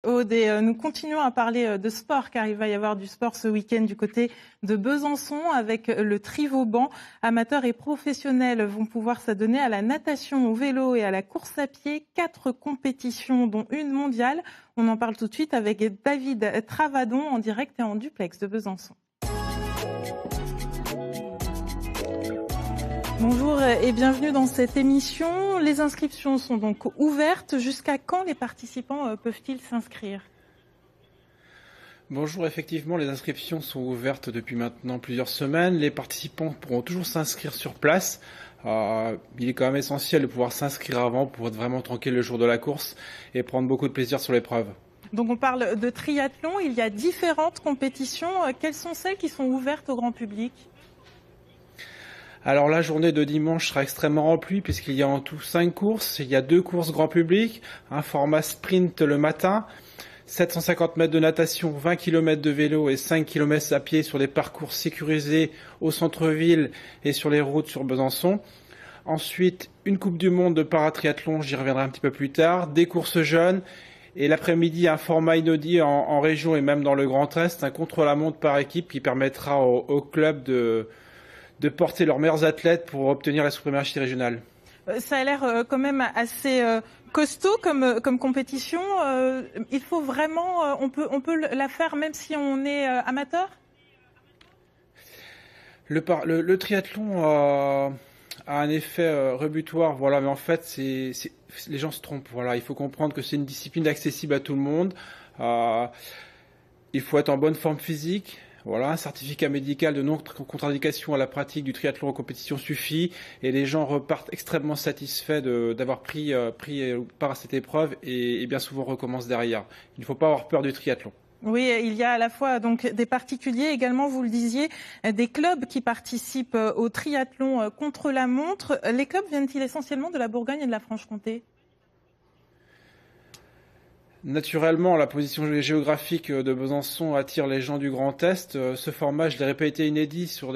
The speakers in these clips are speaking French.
Aude, et nous continuons à parler de sport car il va y avoir du sport ce week-end du côté de Besançon avec le Trivauban. Amateurs et professionnels vont pouvoir s'adonner à la natation, au vélo et à la course à pied. 4 compétitions dont une mondiale. On en parle tout de suite avec David Travadon en direct et en duplex de Besançon. Bonjour et bienvenue dans cette émission. Les inscriptions sont donc ouvertes. Jusqu'à quand les participants peuvent-ils s'inscrire ? Bonjour, effectivement, les inscriptions sont ouvertes depuis maintenant plusieurs semaines. Les participants pourront toujours s'inscrire sur place. Il est quand même essentiel de pouvoir s'inscrire avant pour être vraiment tranquille le jour de la course et prendre beaucoup de plaisir sur l'épreuve. Donc on parle de triathlon, il y a différentes compétitions. Quelles sont celles qui sont ouvertes au grand public ? Alors la journée de dimanche sera extrêmement remplie puisqu'il y a en tout 5 courses. Il y a 2 courses grand public, un format sprint le matin, 750 mètres de natation, 20 km de vélo et 5 km à pied sur des parcours sécurisés au centre-ville et sur les routes sur Besançon. Ensuite, une Coupe du Monde de paratriathlon, j'y reviendrai un petit peu plus tard, des courses jeunes et l'après-midi un format inédit en région et même dans le Grand Est, un contre-la-montre par équipe qui permettra au club de porter leurs meilleurs athlètes pour obtenir la suprématie régionale. Ça a l'air quand même assez costaud comme compétition. Il faut vraiment, on peut la faire même si on est amateur ? Le triathlon a un effet rebutoire, voilà, mais en fait, les gens se trompent. Voilà, il faut comprendre que c'est une discipline accessible à tout le monde. Il faut être en bonne forme physique. Voilà, un certificat médical de non-contre-indication à la pratique du triathlon en compétition suffit et les gens repartent extrêmement satisfaits d'avoir pris part à cette épreuve et bien souvent recommencent derrière. Il ne faut pas avoir peur du triathlon. Oui, il y a à la fois donc des particuliers, également vous le disiez, des clubs qui participent au triathlon contre la montre. Les clubs viennent-ils essentiellement de la Bourgogne et de la Franche-Comté ? Naturellement, la position géographique de Besançon attire les gens du Grand Est. Ce format, je l'ai répété, inédit sur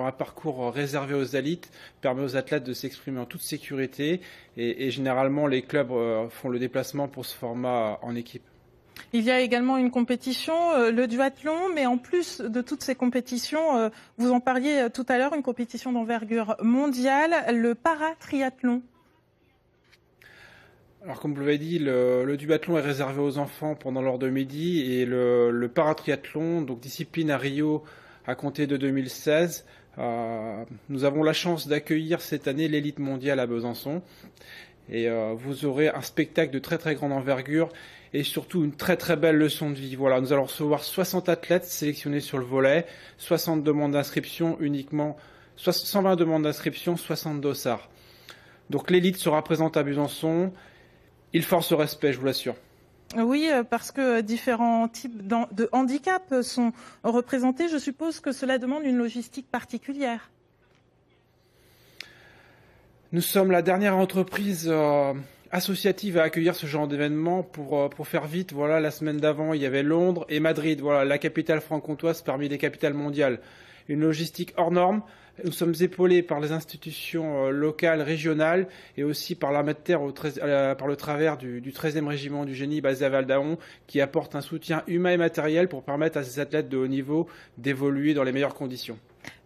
un parcours réservé aux élites, permet aux athlètes de s'exprimer en toute sécurité et généralement les clubs font le déplacement pour ce format en équipe. Il y a également une compétition, le duathlon, mais en plus de toutes ces compétitions, vous en parliez tout à l'heure, une compétition d'envergure mondiale, le paratriathlon. Alors comme vous l'avez dit, le duathlon est réservé aux enfants pendant l'heure de midi et le paratriathlon, donc discipline à Rio à compter de 2016. Nous avons la chance d'accueillir cette année l'élite mondiale à Besançon et vous aurez un spectacle de très très grande envergure et surtout une très très belle leçon de vie. Voilà, nous allons recevoir 60 athlètes sélectionnés sur le volet, 60 demandes d'inscription uniquement, 120 demandes d'inscription, 60 dossards. Donc l'élite sera présente à Besançon. Il force au respect, je vous l'assure. Oui, parce que différents types de handicaps sont représentés. Je suppose que cela demande une logistique particulière. Nous sommes la dernière entreprise associative à accueillir ce genre d'événement. Pour faire vite, voilà, la semaine d'avant, il y avait Londres et Madrid, voilà, la capitale franc-comtoise parmi les capitales mondiales. Une logistique hors norme. Nous sommes épaulés par les institutions locales, régionales et aussi par l'armée de terre par le travers du 13e régiment du génie basé à Val-d'Aon qui apporte un soutien humain et matériel pour permettre à ces athlètes de haut niveau d'évoluer dans les meilleures conditions.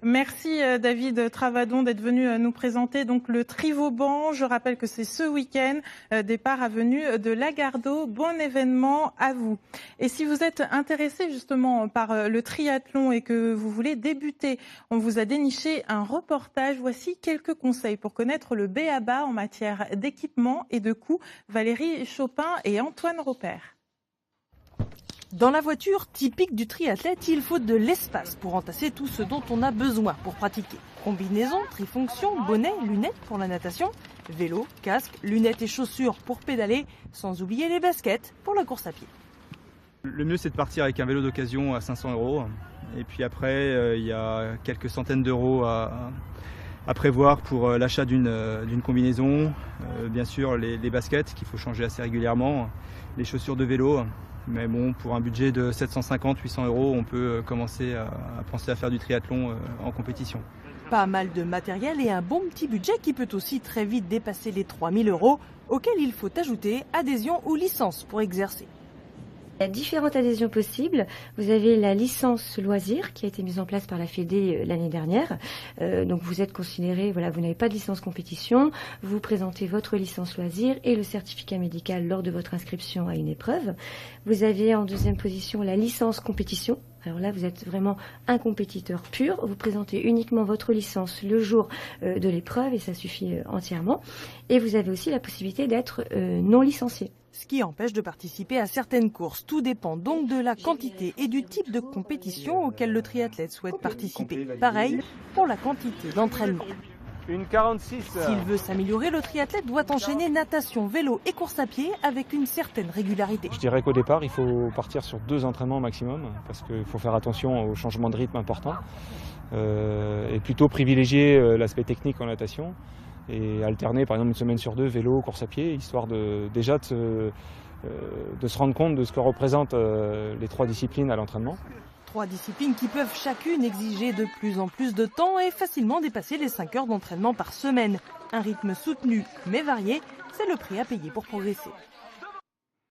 Merci David Travadon d'être venu nous présenter donc le Trivauban. Je rappelle que c'est ce week-end, départ à venue de Lagardeau. Bon événement à vous. Et si vous êtes intéressé justement par le triathlon et que vous voulez débuter, on vous a déniché un reportage. Voici quelques conseils pour connaître le b.a.-ba en matière d'équipement et de coûts. Valérie Chopin et Antoine Robert. Dans la voiture typique du triathlète, il faut de l'espace pour entasser tout ce dont on a besoin pour pratiquer. Combinaison, trifonction, bonnet, lunettes pour la natation, vélo, casque, lunettes et chaussures pour pédaler, sans oublier les baskets pour la course à pied. Le mieux c'est de partir avec un vélo d'occasion à 500 €. Et puis après, il y a quelques centaines d'euros à prévoir pour l'achat d'une combinaison. Bien sûr les baskets qu'il faut changer assez régulièrement, les chaussures de vélo. Mais bon, pour un budget de 750-800 €, on peut commencer à penser à faire du triathlon en compétition. Pas mal de matériel et un bon petit budget qui peut aussi très vite dépasser les 3 000 €, auxquels il faut ajouter adhésion ou licence pour exercer. Il y a différentes adhésions possibles. Vous avez la licence loisir qui a été mise en place par la Fédé l'année dernière. Donc vous êtes considéré, voilà, vous n'avez pas de licence compétition, vous présentez votre licence loisir et le certificat médical lors de votre inscription à une épreuve. Vous avez en deuxième position la licence compétition. Alors là, vous êtes vraiment un compétiteur pur. Vous présentez uniquement votre licence le jour de l'épreuve et ça suffit entièrement. Et vous avez aussi la possibilité d'être non licencié. Ce qui empêche de participer à certaines courses. Tout dépend donc de la quantité et du type de compétition auquel le triathlète souhaite participer. Pareil pour la quantité d'entraînement. Une 46. S'il veut s'améliorer, le triathlète doit enchaîner natation, vélo et course à pied avec une certaine régularité. Je dirais qu'au départ, il faut partir sur 2 entraînements maximum parce qu'il faut faire attention aux changements de rythme importants et plutôt privilégier l'aspect technique en natation et alterner par exemple une semaine sur 2 vélo, course à pied, histoire de se rendre compte de ce que représentent les 3 disciplines à l'entraînement. 3 disciplines qui peuvent chacune exiger de plus en plus de temps et facilement dépasser les 5 heures d'entraînement par semaine. Un rythme soutenu mais varié, c'est le prix à payer pour progresser.